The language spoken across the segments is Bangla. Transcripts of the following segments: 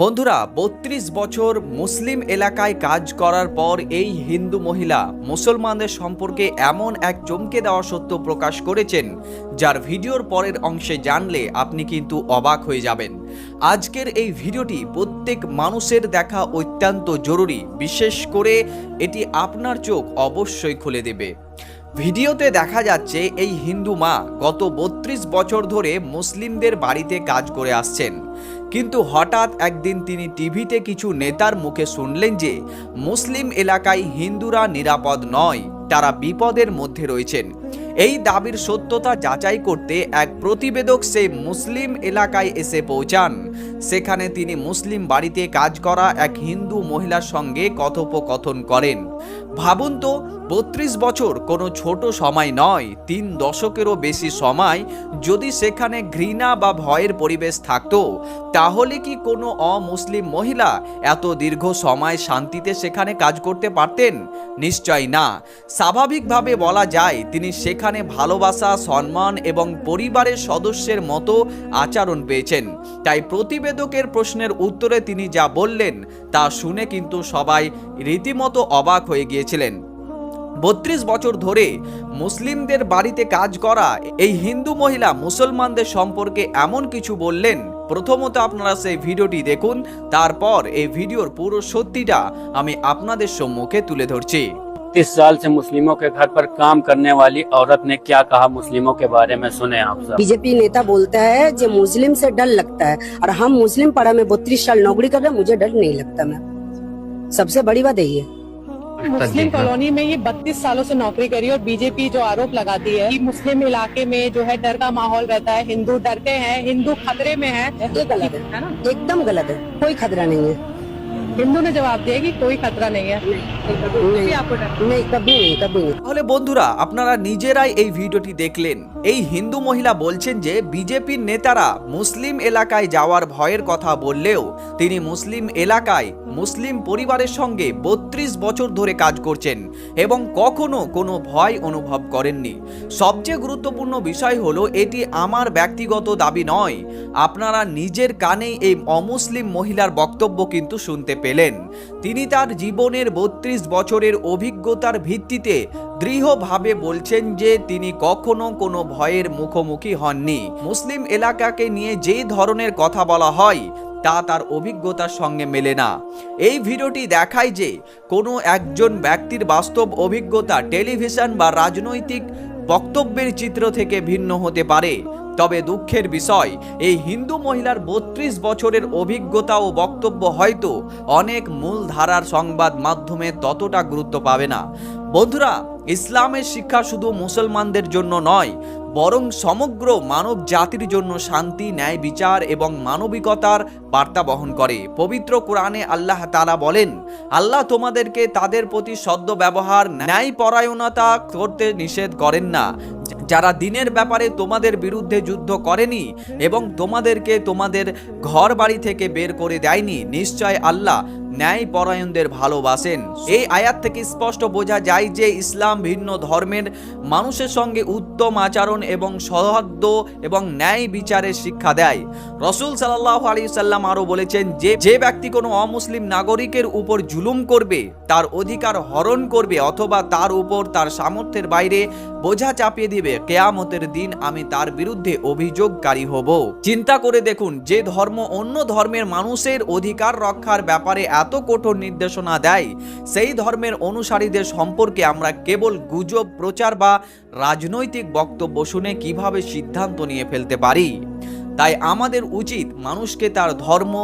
বন্ধুরা ৩২ বছর মুসলিম এলাকায় কাজ করার পর এই হিন্দু মহিলা মুসলমানদের সম্পর্কে এমন এক চমকে দেওয়া সত্য প্রকাশ করেছেন, যার ভিডিওর পরের অংশে জানলে আপনি কিন্তু অবাক হয়ে যাবেন। আজকের এই ভিডিওটি প্রত্যেক মানুষের দেখা অত্যন্ত জরুরি, বিশেষ করে এটি আপনার চোখ অবশ্যই খুলে দেবে। ভিডিওতে দেখা যাচ্ছে এই হিন্দু মা গত ৩২ বছর ধরে মুসলিমদের বাড়িতে কাজ করে আসছেন, কিন্তু হঠাৎ একদিন তিনি টিভিতে কিছু নেতার মুখে শুনলেন যে মুসলিম এলাকায় হিন্দুরা নিরাপদ নয়, তারা বিপদের মধ্যে রয়েছেন। এই দাবির সত্যতা যাচাই করতে এক প্রতিবেদক সেই মুসলিম এলাকায় এসে পৌঁছান। সেখানে তিনি মুসলিম বাড়িতে কাজ করা এক হিন্দু মহিলার সঙ্গে কথোপকথন করেন। ভাবুন তো, ৩২ বছর কোনো ছোট সময় নয়, ৩ দশকেরও বেশি সময়। যদি সেখানে ঘৃণা বা ভয়ের পরিবেশ থাকতো, তাহলে কি কোনো অমুসলিম মহিলা এত দীর্ঘ সময় শান্তিতে সেখানে কাজ করতে পারতেন? নিশ্চয় না। স্বাভাবিকভাবে বলা যায় তিনি সেখানে ভালোবাসা, সম্মান এবং পরিবারের সদস্যের মতো আচরণ পেয়েছেন। তাই প্রতিবেদকের প্রশ্নের উত্তরে তিনি যা বললেন তা শুনে কিন্তু সবাই রীতিমতো অবাক হয়ে গিয়েছিলেন। ৩২ বছর ধরে মুসলিমদের বাড়িতে কাজ করা এই হিন্দু মহিলা মুসলমানদের সম্পর্কে এমন কিছু বললেন। প্রথমত আপনারা সেই ভিডিওটি দেখুন, তারপর এই ভিডিওর পুরো সত্যিটা আমি আপনাদের সম্মুখে তুলে ধরছি। 30 साल से मुस्लिमों के घर पर काम करने वाली औरत ने क्या कहा मुस्लिमों के बारे में सुने आप सब। बीजेपी नेता बोलता है जो मुस्लिम से डर लगता है, और हम मुस्लिम पाड़ा में 32 साल नौकरी कर रहे हैं, मुझे डर नहीं लगता। मैं सबसे बड़ी बात यही है। मुस्लिम कॉलोनी में ये 32 सालों से नौकरी करी और बीजेपी जो आरोप लगाती है कि मुस्लिम इलाके में जो है डर का माहौल रहता है, हिंदू डरते हैं, हिंदू खतरे में है, ये गलत है ना? एकदम गलत है। कोई खतरा नहीं है। हिंदू ने जवाब दिया कि कोई खतरा नहीं है। नहीं, आपको डर नहीं, कभी नहीं, कभी नहीं। তাহলে বন্ধুরা, আপনারা নিজেরাই এই ভিডিওটি দেখলেন। এই হিন্দু মহিলা বলছেন যে বিজেপির নেতারা মুসলিম এলাকায় যাওয়ার ভয়ের কথা বললেও তিনি মুসলিম এলাকায় মুসলিম পরিবারের সঙ্গে ৩২ বছর ধরে কাজ করছেন এবং কখনো কোনো ভয় অনুভব করেননি। সবচেয়ে গুরুত্বপূর্ণ বিষয় হলো এটি আমার ব্যক্তিগত দাবি নয়। আপনারা নিজের কানেই এই অমুসলিম মহিলার বক্তব্য কিন্তু শুনতে পেলেন। তিনি তার জীবনের ৩২ বছরের অভিজ্ঞতার ভিত্তিতে দৃঢ়ভাবে বলছেন যে তিনি কখনো কোনো ভয়ের মুখোমুখি হননি। মুসলিম এলাকাকে নিয়ে যে ধরনের কথা বলা হয় তা তার অভিজ্ঞতার সঙ্গে মেলে না। এই ভিডিওটি দেখায় যে কোনো একজন ব্যক্তির বাস্তব অভিজ্ঞতা টেলিভিশন বা রাজনৈতিক বক্তব্যের চিত্র থেকে ভিন্ন হতে পারে। তবে দুঃখের বিষয়, এই হিন্দু মহিলার ৩২ বছরের অভিজ্ঞতা ও বক্তব্য হয়তো অনেক মূলধারার সংবাদ মাধ্যমে ততটা গুরুত্ব পাবে না। বন্ধুরা, ইসলামের শিক্ষা শুধু মুসলমানদের জন্য নয়, বরং সমগ্র মানব জাতির জন্য শান্তি, ন্যায় বিচার এবং মানবিকতার বার্তা বহন করে। পবিত্র কোরআনে আল্লাহ তাআলা বলেন, আল্লাহ তোমাদেরকে তাদের প্রতি সদ্ব্যবহার, ন্যায় পরায়ণতা করতে নিষেধ করেন না, যারা দিনের ব্যাপারে তোমাদের বিরুদ্ধে যুদ্ধ করেনি এবং তোমাদেরকে তোমাদের ঘর বাড়ি থেকে বের করে দেয়নি। নিশ্চয় আল্লাহ ন্যায় পরায়ণদের ভালোবাসেন। এই আয়াত থেকে স্পষ্ট বোঝা যায় যে ইসলাম ভিন্ন ধর্মের মানুষের সঙ্গে উত্তম আচরণ এবং সৌহার্দ্য এবং ন্যায় বিচারের শিক্ষা দেয়। রাসূল সাল্লাল্লাহু আলাইহি সাল্লাম আরও বলেছেন যে ব্যক্তি কোনো অমুসলিম নাগরিকের উপর জুলুম করবে, তার অধিকার হরণ করবে অথবা তার উপর তার সামর্থ্যের বাইরে বোঝা চাপিয়ে দিবে, কিয়ামতের দিন আমি তার বিরুদ্ধে অভিযোগকারী হব। চিন্তা করে দেখুন, যে ধর্ম অন্য ধর্মের মানুষের অধিকার রক্ষার ব্যাপারে এত কঠোর নির্দেশনা দেয়, সেই ধর্মের অনুসারীদের সম্পর্কে আমরা কেবল গুজব প্রচার বা রাজনৈতিক বক্তব্য শুনে কিভাবে সিদ্ধান্ত নিয়ে ফেলতে পারি? তাই আমাদের উচিত মানুষকে তার ধর্ম,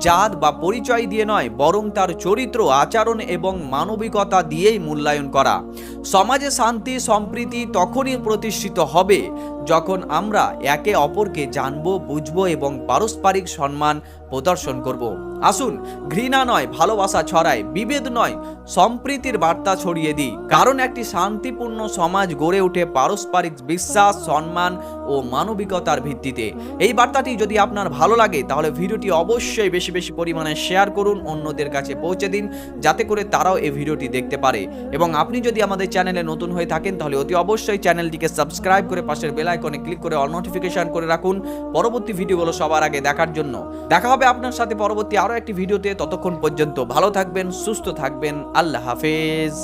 জাত বা পরিচয় দিয়ে নয়, বরং তার চরিত্র, আচরণ এবং মানবিকতা দিয়েই মূল্যায়ন করা। সমাজে শান্তি সম্প্রীতি তখনই প্রতিষ্ঠিত হবে যখন আমরা একে অপরকে জানব, বুঝব এবং পারস্পরিক সম্মান প্রদর্শন করব। আসুন ঘৃণা নয় ভালোবাসা ছড়ায়, বিভেদ নয় সম্প্রীতির বার্তা ছড়িয়ে দিই, কারণ একটি শান্তিপূর্ণ সমাজ গড়ে ওঠে পারস্পরিক বিশ্বাস, সম্মান ও মানবিকতার ভিত্তিতে। এই বার্তাটি যদি আপনার ভালো লাগে তাহলে ভিডিওটি অবশ্যই বেশি বেশি পরিমাণে শেয়ার করুন, অন্যদের কাছে পৌঁছে দিন, যাতে করে তারাও এই ভিডিওটি দেখতে পারে। এবং আপনি যদি আমাদের চ্যানেলে নতুন হয়ে থাকেন তাহলে অতি অবশ্যই চ্যানেলটিকে সাবস্ক্রাইব করে পাশের বেল আইকনে ক্লিক করে অল নোটিফিকেশন করে রাখুন পরবর্তী ভিডিওগুলো সবার আগে দেখার জন্য। দেখা হবে আপনার সাথে পরবর্তী আরো আরও একটি ভিডিওতে। ততক্ষণ পর্যন্ত ভালো থাকবেন, সুস্থ থাকবেন। আল্লাহ হাফেজ।